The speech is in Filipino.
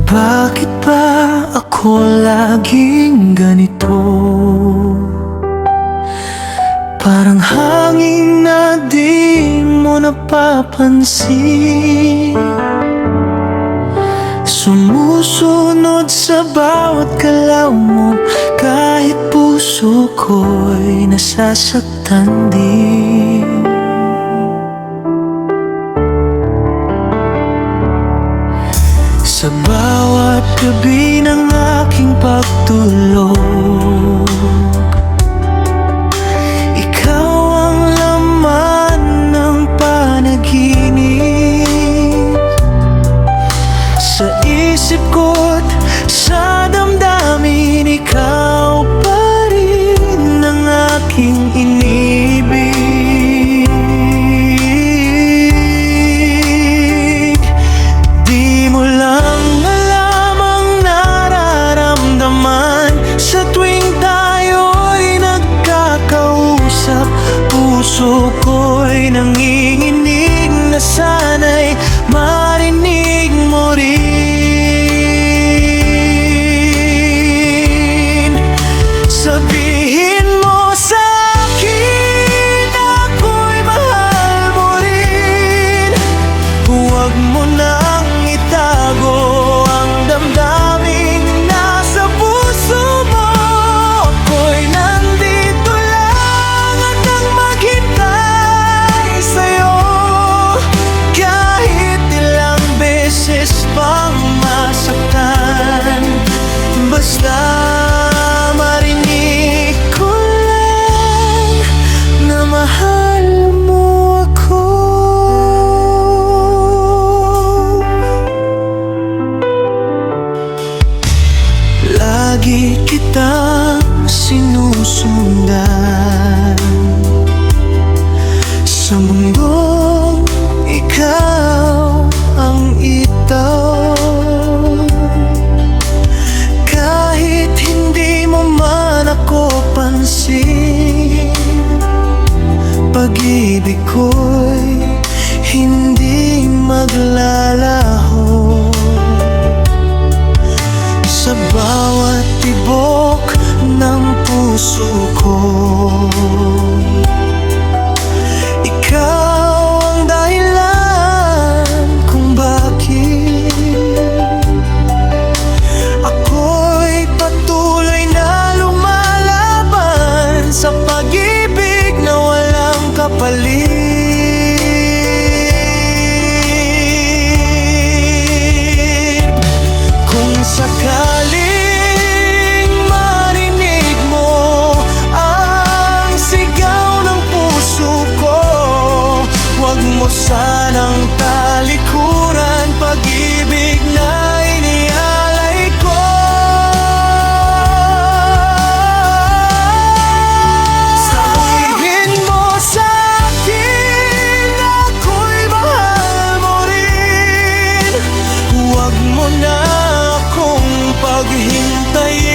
Bakit ba ako laging ganito? Parang hangin na di mo napapansin, sumusunod sa bawat galaw mo, kahit puso ko'y nasasaktan din. Sa bawat gabi ng aking pagtulog, ikaw ang laman ng panaginip. Sa isip ko't sa damdamin, ikaw pa rin ang aking inibig. Di mo lang alam ang nararamdaman sa tuwing tayo'y nagkakausap. Puso ko'y nanginginig na sana'y marinig mo rin. Sabihin mo sa'kin ako'y mahal mo rin. Huwag mo nang itago ang damdaming nasa puso mo. Ako'y nandito lang hanggang maghintay sa'yo, kahit ilang beses pang masaktan. Basta marinig ko lang na mahal mo ako. Lagi kitang sinusundan sa mundong ikaw ang itaw. Kahit hindi mo man ako pansin, pag-ibig ko'y hindi maglalaho. Sa bawat tibok ng puso ko, ikaw ang dahilan kung bakit ako'y patuloy na lumalaban sa pag-ibig na walang kapalit. Kung sakaling marinig mo ang sigaw ng puso ko, huwag mo sanang talikuran pag-ibig na inialay ko. Sabihin mo sa'kin ako'y mahal mo rin. Huwag mo na akong paghintayin.